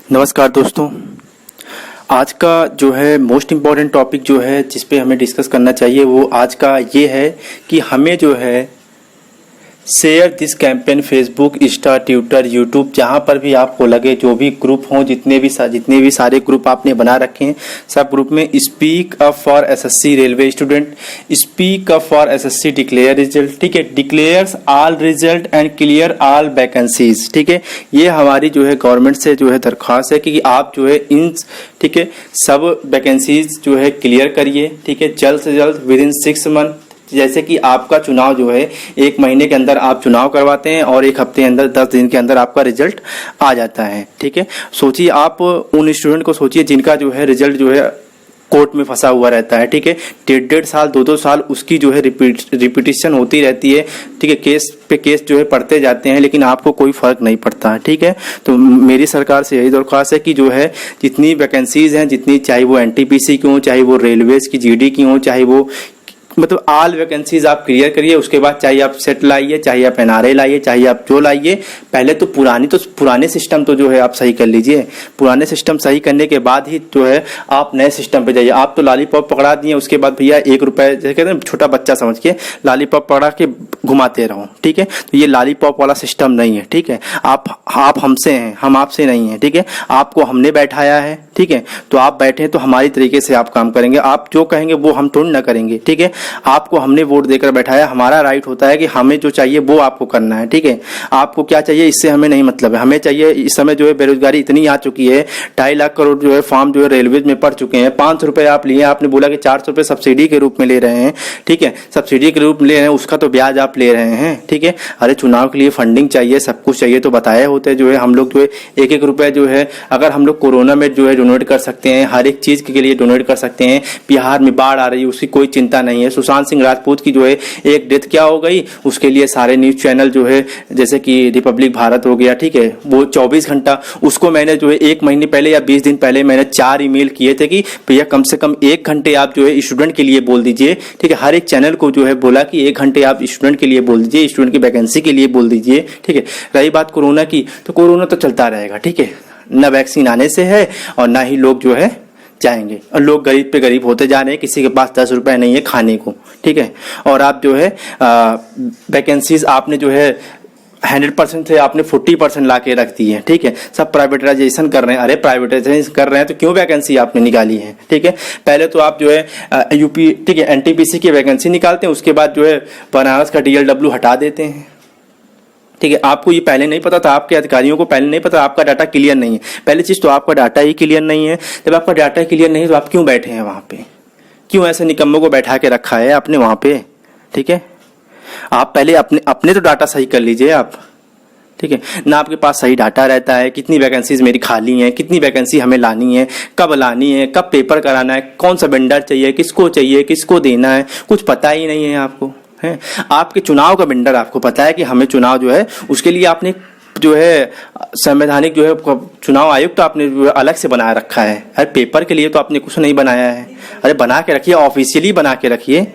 नमस्कार दोस्तों। आज का जो है मोस्ट इम्पॉर्टेंट टॉपिक जो है जिस पे हमें डिस्कस करना चाहिए वो आज का ये है कि हमें जो है share this campaign Facebook, Insta, Twitter, YouTube, जहाँ पर भी आपको लगे, जो भी ग्रुप हों, जितने भी सारे ग्रुप आपने बना रखे हैं, सब ग्रुप में speak up for SSC railway student, speak up for SSC declare result, ठीक है, declares all result and clear all vacancies, ठीक है। ये हमारी जो है गवर्नमेंट से जो है दरख्वास्त है कि आप जो है इन, ठीक है, सब वैकेंसीज जो है क्लियर करिए, ठीक है, जल्द से जल्द विद इन 6 मंथ। जैसे कि आपका चुनाव जो है 1 महीने के अंदर आप चुनाव करवाते हैं और 1 हफ्ते अंदर 10 दिन के अंदर आपका रिजल्ट आ जाता है, ठीक है। सोचिए, आप उन स्टूडेंट को सोचिए जिनका जो है रिजल्ट जो है कोर्ट में फंसा हुआ रहता है, ठीक है, 1.5 साल 2-2 साल उसकी जो है रिपीटिशन होती रहती है, ठीक है, केस पे केस जो है पढ़ते जाते हैं, लेकिन आपको कोई फर्क नहीं पड़ता है, ठीक है। तो मेरी सरकार से यही दरख्वास्त है कि जो है जितनी वैकेंसीज हैं, जितनी, चाहे वो एनटीपीसी की हो, चाहे वो रेलवेज की जीडी की हो, चाहे वो मतलब ऑल वैकेंसीज आप क्लियर करिए। उसके बाद चाहे आप सेट लाइए, चाहे आप एनआरए लाइए, चाहे आप जो लाइए, पहले तो पुराने सिस्टम तो जो है आप सही कर लीजिए। पुराने सिस्टम सही करने के बाद ही जो है आप नए सिस्टम पे जाइए। आप तो लॉलीपॉप पकड़ा दिए, उसके बाद भैया 1 रुपए, जैसे कहते हैं छोटा बच्चा समझ के लॉलीपॉप पकड़ा के घुमाते रहो, ठीक है। तो ये लॉलीपॉप वाला सिस्टम नहीं है, ठीक है। आप हमसे हैं, हम आपसे नहीं है, ठीक है। आपको हमने बैठाया है, ठीक है, तो आप बैठे तो हमारी तरीके से आप काम करेंगे। आप जो कहेंगे वो हम थोड़ी ना करेंगे, ठीक है। आपको हमने वोट देकर बैठाया, हमारा राइट होता है कि हमें जो चाहिए वो आपको करना है, ठीक है। आपको क्या चाहिए इससे हमें नहीं मतलब है। हमें चाहिए, इस समय जो है बेरोजगारी इतनी आ चुकी है, 2.5 लाख करोड़ जो है फॉर्म जो है रेलवे में पड़ चुके हैं। 500 रुपए आप लिए, आपने बोला कि 400 रुपए सब्सिडी के रूप में ले रहे हैं, ठीक है, सब्सिडी के रूप में ले रहे हैं, उसका तो ब्याज आप ले रहे हैं, ठीक है। अरे चुनाव के लिए फंडिंग चाहिए, सब कुछ चाहिए, तो बताए होते जो है हम लोग जो है 1-1 रुपए जो है, अगर हम लोग कोरोना में जो है डोनेट कर सकते हैं, हर एक चीज के लिए डोनेट कर सकते हैं। बिहार में बाढ़ आ रही है, उसकी कोई चिंता नहीं है। सुशांत सिंह राजपूत की जो है एक डेथ क्या हो गई, उसके लिए सारे न्यूज चैनल जो है, जैसे कि रिपब्लिक भारत हो गया, ठीक है, वो 24 घंटा, उसको मैंने जो है 1 महीने पहले या 20 दिन पहले मैंने 4 ईमेल किए थे कि भैया कम से कम 1 घंटे आप जो है स्टूडेंट के लिए बोल दीजिए, ठीक है। हर एक चैनल को जो है बोला कि 1 घंटे आप स्टूडेंट के लिए बोल दीजिए, स्टूडेंट की वैकेंसी के लिए बोल दीजिए, ठीक है। रही बात कोरोना की, तो कोरोना तो चलता रहेगा, ठीक है, न वैक्सीन आने से है और ना ही लोग जो है जाएंगे, और लोग गरीब पे गरीब होते जा रहे हैं। किसी के पास 10 रुपए नहीं है खाने को, ठीक है। और आप जो है वैकेंसीज आपने जो है 100% से आपने 40% ला के रख दी है, ठीक है। सब प्राइवेटाइजेशन कर रहे हैं। अरे प्राइवेटाइजेशन कर रहे हैं तो क्यों वैकेंसी आपने निकाली है, ठीक है। पहले तो आप जो है यूपी, ठीक है, एनटीपीसी की वैकेंसी निकालते हैं, उसके बाद जो है बनारस का डीएलडब्ल्यू हटा देते हैं, ठीक है। आपको ये पहले नहीं पता था, आपके अधिकारियों को पहले नहीं पता, आपका डाटा क्लियर नहीं है। पहली चीज तो आपका डाटा ही क्लियर नहीं है। जब आपका डाटा क्लियर नहीं है तो आप क्यों बैठे हैं वहां पे, क्यों ऐसे निकम्मों को बैठा के रखा है आपने वहां पे, ठीक है। आप पहले अपने तो डाटा सही कर लीजिए आप, ठीक है ना। आपके पास सही डाटा रहता है, कितनी वैकेंसीज मेरी खाली हैं, कितनी वैकेंसी हमें लानी है, कब लानी है, कब पेपर कराना है, कौन सा वेंडर चाहिए, किसको देना है, कुछ पता ही नहीं है आपको, है। आपके चुनाव का वेंडर आपको पता है कि हमें चुनाव जो है उसके लिए आपने जो है संवैधानिक जो है चुनाव आयोग तो आपने जो है अलग से बना रखा है। अरे पेपर के लिए तो आपने कुछ नहीं बनाया है। अरे बना के रखिए, ऑफिशियली बना के रखिए।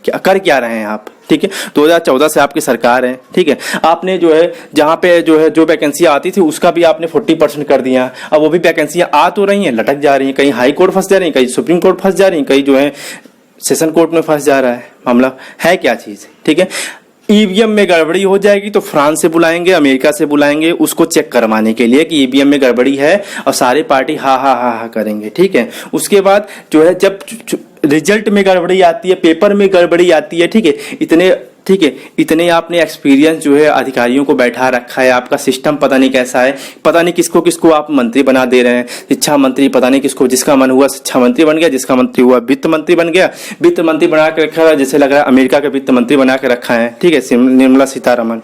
कर क्या रहे हैं आप, ठीक है। 2014 से आपकी सरकार है, ठीक है। आपने जो है जहाँ पे जो है जो वैकेंसियां आती थी उसका भी आपने 40% कर दिया। अब वो भी वैकेंसियां आ तो रही हैं, लटक जा रही हैं, कहीं हाई कोर्ट फंस जा रही है, कहीं सुप्रीम कोर्ट फंस जा रही है, कहीं जो है सेशन कोर्ट में फंस जा रहा है। मामला है क्या चीज, ठीक है। ईवीएम में गड़बड़ी हो जाएगी तो फ्रांस से बुलाएंगे, अमेरिका से बुलाएंगे उसको चेक करवाने के लिए कि ईवीएम में गड़बड़ी है, और सारे पार्टी हा हा हा हा करेंगे, ठीक है। उसके बाद जो है जब रिजल्ट में गड़बड़ी आती है, पेपर में गड़बड़ी आती है, ठीक है, इतने आपने एक्सपीरियंस जो है अधिकारियों को बैठा रखा है। आपका सिस्टम पता नहीं कैसा है, पता नहीं किसको किसको आप मंत्री बना दे रहे हैं। शिक्षा मंत्री पता नहीं किसको, जिसका मन हुआ शिक्षा मंत्री बन गया, जिसका मंत्री हुआ वित्त मंत्री बन गया। वित्त मंत्री बना के रखा है, जैसे लग रहा है अमेरिका के वित्त मंत्री बना के रखा है, ठीक है। निर्मला सीतारमण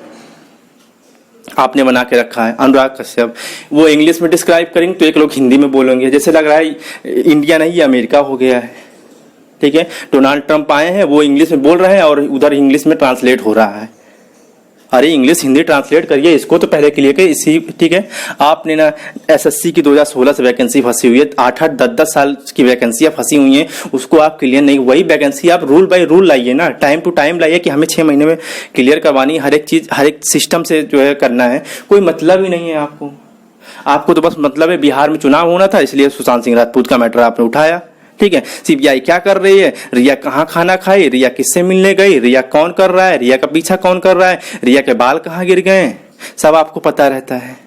आपने बना के रखा है। अनुराग कश्यप वो इंग्लिश में डिस्क्राइब करेंगे तो एक लोग हिंदी में बोलेंगे, जैसे लग रहा है इंडिया नहीं अमेरिका हो गया है, ठीक है। डोनाल्ड ट्रंप आए हैं, वो इंग्लिश में बोल रहे हैं और उधर इंग्लिश में ट्रांसलेट हो रहा है। अरे इंग्लिश हिंदी ट्रांसलेट करिए इसको तो पहले के लिए के इसी, ठीक है। आपने ना एसएससी की 2016 से वैकेंसी फंसी हुई है, 8-8 10-10 साल की वैकेंसियां फंसी हुई हैं, उसको आप क्लियर नहीं, वही वैकेंसी आप रूल बाय रूल लाइए ना, टाइम टू टाइम लाइए कि हमें 6 महीने में क्लियर करवानी, हर एक चीज हर एक सिस्टम से जो है करना है। कोई मतलब ही नहीं है आपको। आपको तो बस मतलब है बिहार में चुनाव होना था, इसलिए सुशांत सिंह राजपूत का मैटर आपने उठाया। ठीक है, सीबीआई क्या कर रही है, रिया कहाँ खाना खाई, रिया किससे मिलने गई, रिया कौन कर रहा है, रिया का पीछा कौन कर रहा है, रिया के बाल कहाँ गिर गए, सब आपको पता रहता है।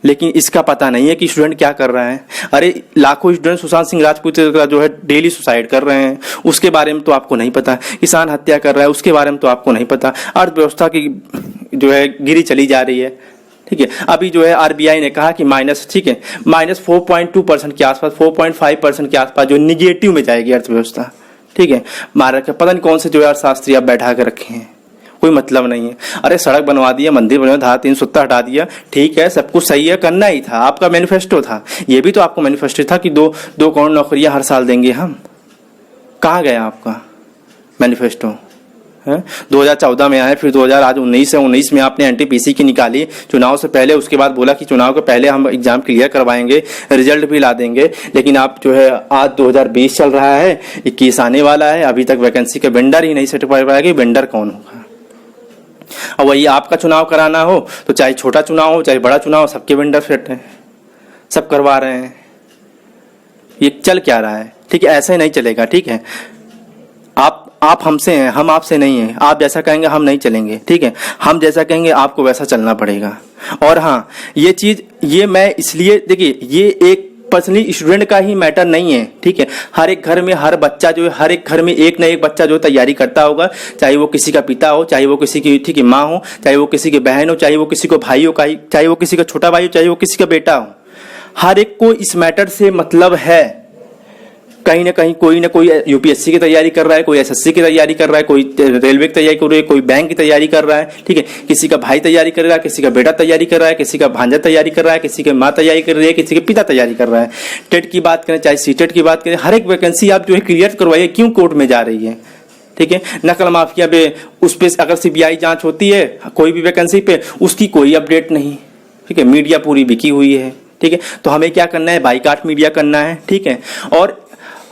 लेकिन इसका पता नहीं है कि स्टूडेंट क्या कर रहा है। अरे लाखों स्टूडेंट सुशांत सिंह राजपूत का जो है डेली सुसाइड कर रहे हैं, उसके बारे में तो आपको नहीं पता। किसान हत्या कर रहा है, उसके बारे में तो आपको नहीं पता। अर्थव्यवस्था की जो है गिरी चली जा रही है। ठीक है, अभी जो है आरबीआई ने कहा कि -4.2% के आसपास, 4.5% के आसपास जो निगेटिव में जाएगी अर्थव्यवस्था। ठीक है, भारत के पता नहीं कौन से जो है अर्थशास्त्री आप बैठा कर रखे हैं, कोई मतलब नहीं है। अरे सड़क बनवा दिया, मंदिर बनवा, धारा 370 हटा दिया, ठीक है, सब कुछ सही है, करना ही था, आपका मैनिफेस्टो था। ये भी तो आपको मैनिफेस्टो था कि 2 करोड़ नौकरियां हर साल देंगे हम। कहाँ गया आपका मैनिफेस्टो? 2014 में आए, फिर 2019 में आपने एनटीपीसी की निकाली चुनाव से पहले, उसके बाद बोला कि चुनाव के पहले हम एग्जाम क्लियर करवाएंगे, रिजल्ट भी ला देंगे। लेकिन आप जो है आज 2020 चल रहा है, 21 आने वाला है, अभी तक वैकेंसी के वेंडर ही नहीं सेट पाया कि वेंडर कौन होगा। और वही आपका चुनाव कराना हो तो चाहे छोटा चुनाव हो चाहे बड़ा चुनाव हो, सबके वेंडर सेट हैं, सब करवा रहे हैं। ये चल क्या रहा है? ठीक है, ऐसे नहीं चलेगा। ठीक है, आप हमसे हैं, हम आपसे नहीं हैं। आप जैसा कहेंगे हम नहीं चलेंगे। ठीक है, हम जैसा कहेंगे आपको वैसा चलना पड़ेगा। और हाँ, ये चीज ये मैं इसलिए, देखिए, ये एक पर्सनली स्टूडेंट का ही मैटर नहीं है। ठीक है, हर एक घर में हर बच्चा जो है, हर एक घर में एक ना एक बच्चा जो तैयारी करता होगा, चाहे वो किसी का पिता हो, चाहे वो किसी की ठीक है माँ हो, चाहे वो किसी की बहन हो, चाहे वो किसी को भाई हो, चाहे वो किसी का छोटा भाई हो, चाहे वो किसी का बेटा हो। हर एक को इस मैटर से मतलब है। कहीं ना कहीं कोई ना कोई यूपीएससी की तैयारी कर रहा है, कोई एसएससी की तैयारी कर रहा है, कोई रेलवे की तैयारी कर रहा है, कोई बैंक की तैयारी कर रहा है। ठीक है, किसी का भाई तैयारी कर रहा है, किसी का बेटा तैयारी कर रहा है, किसी का भांजा तैयारी कर रहा है, किसी की माँ तैयारी कर रही है, किसी के पिता तैयारी कर रहा है। टेट की बात करें चाहे सीटेट की बात करें, हर एक वैकेंसी आप जो है क्लियर करवाइए। क्यों कोर्ट में जा रही है? ठीक है, नकल माफिया पे उस पे अगर सीबीआई जांच होती है कोई भी वैकेंसी पे, उसकी कोई अपडेट नहीं। ठीक है, मीडिया पूरी बिकी हुई है। ठीक है, तो हमें क्या करना है? बाइकाट मीडिया करना है। ठीक है, और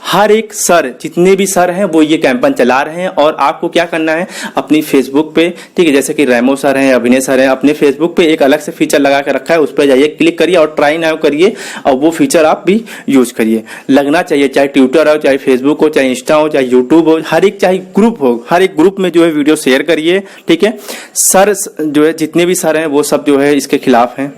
हर एक सर, जितने भी सर हैं वो ये कैंपेन चला रहे हैं। और आपको क्या करना है? अपनी फेसबुक पे, ठीक है, जैसे कि रेमो सर हैं, अभिनय सर हैं, अपने फेसबुक पे एक अलग से फीचर लगा के रखा है, उस पर जाइए, क्लिक करिए और ट्राई नाउ करिए, और वो फीचर आप भी यूज करिए। लगना चाहिए, चाहे ट्विटर हो, चाहे फेसबुक हो, चाहे इंस्टा हो, चाहे यूट्यूब हो, हर एक, चाहे ग्रुप हो, हर एक ग्रुप में जो है वीडियो शेयर करिए। ठीक है, सर जो है जितने भी सर हैं वो सब जो है इसके खिलाफ हैं।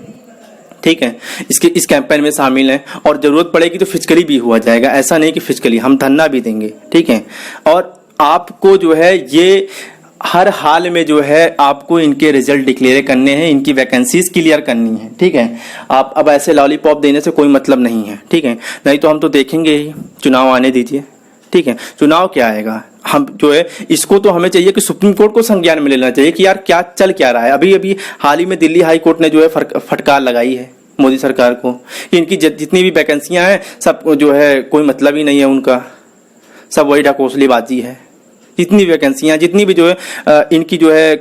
ठीक है, इस कैंपेन में शामिल हैं, और जरूरत पड़ेगी तो फिजिकली भी हुआ जाएगा। ऐसा नहीं कि फिजिकली, हम धरना भी देंगे। ठीक है, और आपको जो है ये हर हाल में जो है आपको इनके रिजल्ट डिक्लेयर करने हैं, इनकी वैकेंसीज क्लियर करनी है। ठीक है, आप अब ऐसे लॉलीपॉप देने से कोई मतलब नहीं है। ठीक है, नहीं तो हम तो देखेंगे ही, चुनाव आने दीजिए। ठीक है, चुनाव क्या आएगा, हम जो है इसको तो हमें चाहिए कि सुप्रीम कोर्ट को संज्ञान में लेना चाहिए कि यार क्या चल क्या रहा है। अभी हाल ही में दिल्ली हाई कोर्ट ने जो है फटकार लगाई है मोदी सरकार को कि इनकी जितनी भी वैकेंसियां हैं सब जो है कोई मतलब ही नहीं है उनका, सब वही ढकोसलेबाजी है। जितनी वैकेंसियां, जितनी भी जो है इनकी जो है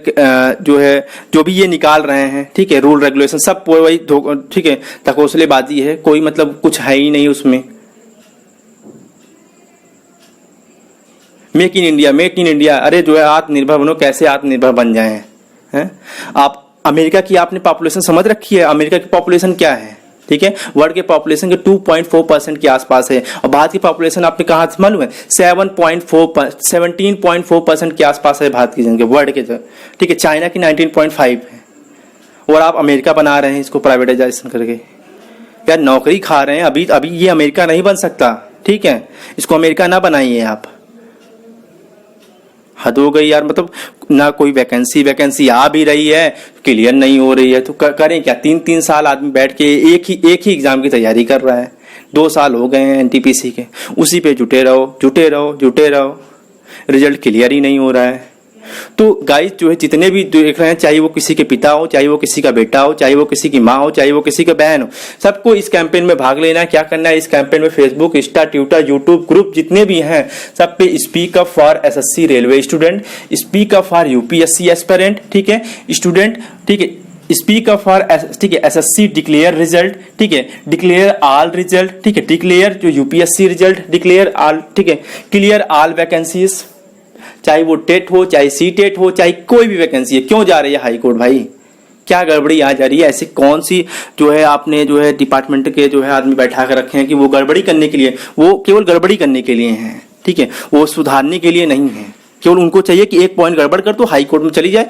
जो भी ये निकाल रहे हैं, ठीक है, रूल रेगुलेशन सब वही ठीक है ढकोसलेबाजी है, कोई मतलब कुछ है ही नहीं उसमें। मेक इन इंडिया, अरे जो है आत्मनिर्भर बनो, कैसे आत्मनिर्भर बन जाए हैं? आप अमेरिका की आपने पॉपुलेशन समझ रखी है? अमेरिका की पॉपुलेशन क्या है? ठीक है, वर्ल्ड के पॉपुलेशन के 2.4% के आसपास है, और भारत की पॉपुलेशन आपने कहा मालूम है? 17.4% के आसपास है भारत की जनसंख्या वर्ल्ड के। ठीक है, चाइना की 19.5 है, और आप अमेरिका बना रहे हैं इसको प्राइवेटाइजेशन करके। यार नौकरी खा रहे हैं। अभी ये अमेरिका नहीं बन सकता। ठीक है, इसको अमेरिका ना बनाइए आप। हद हो गई यार, मतलब ना कोई वैकेंसी आ भी रही है, क्लियर नहीं हो रही है, तो करें क्या? 3 साल आदमी बैठ के एक ही एग्जाम की तैयारी कर रहा है। 2 साल हो गए हैं एनटीपीसी के, उसी पे जुटे रहो, रिजल्ट क्लियर ही नहीं हो रहा है। तो गाइस जो है जितने भी देख रहे हैं, चाहे वो किसी के पिता हो, चाहे वो किसी का बेटा हो, चाहे वो किसी की माँ हो, चाहे वो किसी का बहन हो, सबको इस कैंपेन में भाग लेना है। क्या करना है? इस कैंपेन में Facebook, Insta, Twitter, YouTube group जितने भी हैं सब पे speak up for SSC railway student, speak up for UPSC aspirant, ठीक है, स्टूडेंट, ठीक है, स्पीक अप फॉर, ठीक है, एसएससी डिक्लेयर रिजल्ट, ठीक है, डिक्लेयर ऑल रिजल्ट, ठीक है, डिक्लेयर जो यूपीएससी रिजल्ट, डिक्लेयर ऑल, ठीक है, क्लियर ऑल वैकेंसीज, चाहे वो टेट हो, चाहे सी टेट हो, चाहे कोई भी वैकेंसी है। क्यों जा रही है हाई कोर्ट भाई? क्या गड़बड़ी आ जा रही है? ऐसी कौन सी जो है आपने जो है डिपार्टमेंट के जो है आदमी बैठा कर रखे हैं कि वो गड़बड़ी करने के लिए, वो केवल गड़बड़ी करने के लिए हैं, ठीक है, वो सुधारने के लिए नहीं है। केवल उनको चाहिए कि एक पॉइंट गड़बड़ कर तो हाई कोर्ट में चली जाए,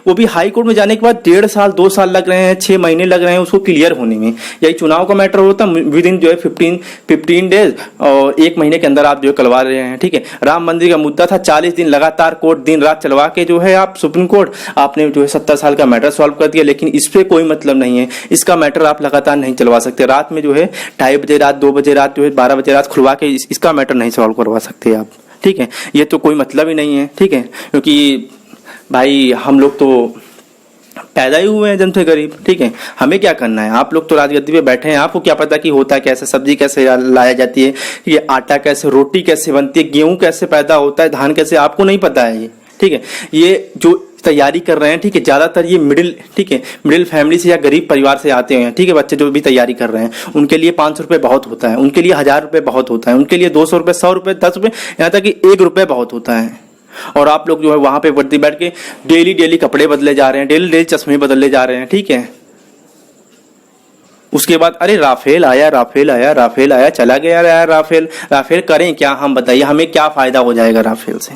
वो भी हाई कोर्ट में जाने के बाद 1.5 साल 2 साल लग रहे हैं, 6 महीने लग रहे हैं उसको क्लियर होने में। यही चुनाव का मैटर होता है, विद इन जो है 15 डेज और 1 महीने के अंदर आप जो है करवा रहे हैं, ठीक है। राम मंदिर का मुद्दा था, 40 दिन लगातार कोर्ट दिन रात चलवा के जो है आप सुप्रीम कोर्ट आपने जो है 70 साल का मैटर सॉल्व कर दिया, लेकिन इस पर कोई मतलब नहीं है। इसका मैटर आप लगातार नहीं चलवा सकते, रात में जो है 2:30 बजे रात 2 बजे रात जो है 12 बजे रात खुलवा के इसका मैटर नहीं सॉल्व करवा सकते आप, ठीक है। ये तो कोई मतलब ही नहीं है, ठीक है, क्योंकि भाई हम लोग तो पैदा ही हुए हैं जन्म से गरीब, ठीक है। हमें क्या करना है? आप लोग तो राजगद्दी पे बैठे हैं, आपको क्या पता कि होता कैसे, सब्जी कैसे लाया जाती है, ये आटा कैसे, रोटी कैसे बनती है, गेहूं कैसे पैदा होता है, धान कैसे, आपको नहीं पता है ये, ठीक है। ये जो तैयारी कर रहे हैं, ठीक है, ज्यादातर ये मिडिल, ठीक है, मिडिल फैमिली से या गरीब परिवार से आते हैं, ठीक है। बच्चे जो भी तैयारी कर रहे हैं उनके लिए 500 रुपये बहुत होता है, उनके लिए 1000 रुपये बहुत होता है, उनके लिए 200 रुपये, 100 रुपये, 10 रुपये, यहाँ तक कि 1 रुपये बहुत होता है। और आप लोग जो है वहां पे वर्दी बैठ के डेली कपड़े बदले जा रहे हैं, डेली चश्मे बदले जा रहे हैं, ठीक है। उसके बाद अरे राफेल आया, राफेल आया, राफेल आया, चला गया यार राफेल। राफेल करें क्या हम? बताइए, हमें क्या फायदा हो जाएगा राफेल से?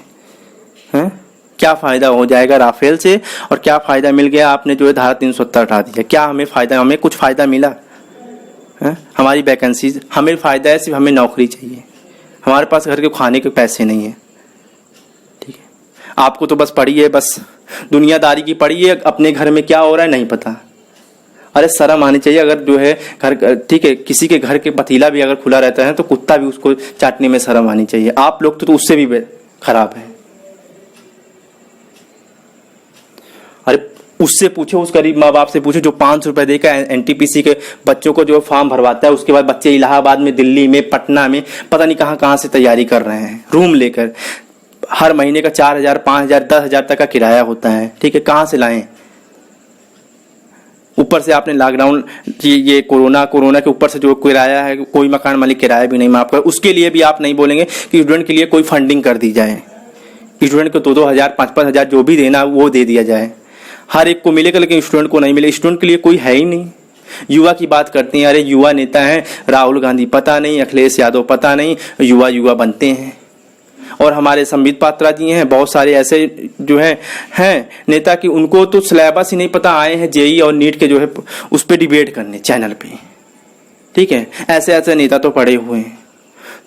हैं? क्या फायदा हो जाएगा राफेल से? और क्या फायदा मिल गया? आपने जो है धारा 370 हटा दिया, क्या हमें फायदा? हमें कुछ फायदा मिला? हमारी वैकेंसी, हमें फायदा है सिर्फ हमें नौकरी चाहिए, हमारे पास घर के खाने के पैसे नहीं है, ठीक है। आपको तो बस पड़ी है, बस दुनियादारी की पड़ी है, अपने घर में क्या हो रहा है नहीं पता। अरे शर्म आनी चाहिए। अगर जो है घर, ठीक है, किसी के घर के पतीला भी अगर खुला रहता है तो कुत्ता भी उसको चाटने में शर्म आनी चाहिए। आप लोग तो उससे भी खराब है। अरे उससे पूछो, उस गरीब माँ बाप से पूछो जो 500 रुपए देकर एनटीपीसी के बच्चों को जो फॉर्म भरवाता है, उसके बाद बच्चे इलाहाबाद में, दिल्ली में, पटना में, पता नहीं कहाँ से तैयारी कर रहे हैं रूम लेकर। हर महीने का 4000, 5000, 10,000 तक का किराया होता है, ठीक है, कहाँ से लाएं? ऊपर से आपने लॉकडाउन, ये कोरोना के ऊपर से जो किराया है, कोई मकान मालिक किराया भी नहीं माफ कर, उसके लिए भी आप नहीं बोलेंगे कि स्टूडेंट के लिए कोई फंडिंग कर दी जाए, स्टूडेंट को 2-2,000, 5-5,000 जो भी देना वो दे दिया जाए। हर एक को मिलेगा लेकिन स्टूडेंट को नहीं मिले। स्टूडेंट के लिए कोई है ही नहीं। युवा की बात करते हैं, अरे युवा नेता हैं राहुल गांधी, पता नहीं अखिलेश यादव, पता नहीं युवा बनते हैं। और हमारे संबित पात्रा जी हैं, बहुत सारे ऐसे जो हैं नेता कि उनको तो सिलेबस ही नहीं पता, आए हैं जेई और नीट के जो है उस पर डिबेट करने चैनल पे, ठीक है। ऐसे नेता तो पड़े हुए हैं।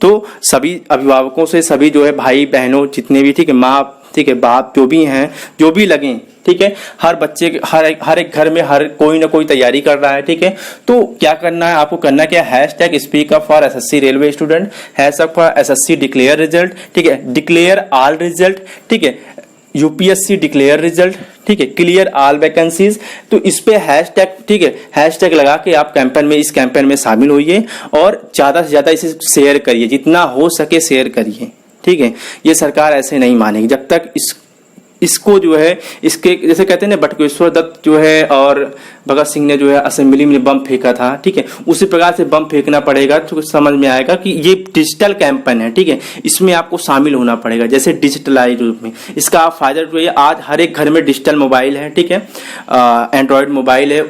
तो सभी अभिभावकों से, सभी जो है भाई बहनों जितने भी, ठीक है, माँ, ठीक है, बाप, जो भी हैं, जो भी लगे, ठीक है, हर बच्चे, हर एक घर में हर कोई ना कोई तैयारी कर रहा है, ठीक है। तो क्या करना है आपको? करना क्या? Hashtag speak up for SSC railway student, hashtag for SSC declare result, ठीक है, डिक्लेयर ऑल रिजल्ट, ठीक है, यूपीएससी डिक्लेयर रिजल्ट, ठीक है, क्लियर ऑल वैकेंसीज। तो इस पे हैशटैग, ठीक है, हैशटैग लगा के आप कैंपेन में, इस कैंपेन में शामिल होइए और ज्यादा से ज्यादा इसे शेयर करिए, जितना हो सके शेयर करिए, ठीक है। ये सरकार ऐसे नहीं मानेगी जब तक इसको जो है, इसके जैसे कहते हैं ना, बटुकेश्वर दत्त जो है और भगत सिंह ने जो है असेंबली में बम फेंका था, ठीक है, उसी प्रकार से बम फेंकना पड़ेगा। तो समझ में आएगा कि ये डिजिटल कैंपेन है, ठीक है, इसमें आपको शामिल होना पड़ेगा, जैसे डिजिटलाइज रूप में। इसका आप फायदा जो है, आज हर एक घर में डिजिटल मोबाइल है, ठीक है, एंड्रॉयड मोबाइल है।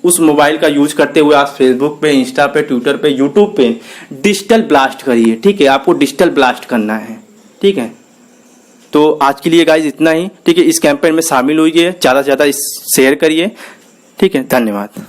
उस मोबाइल का यूज करते हुए आप फेसबुक पे, इंस्टा पे, ट्विटर पे, यूट्यूब पे डिजिटल ब्लास्ट करिए, ठीक है, आपको डिजिटल ब्लास्ट करना है, ठीक है। तो आज के लिए गाइज इतना ही, ठीक है। इस कैंपेन में शामिल होइए, ज्यादा से ज्यादा शेयर करिए, ठीक है। धन्यवाद।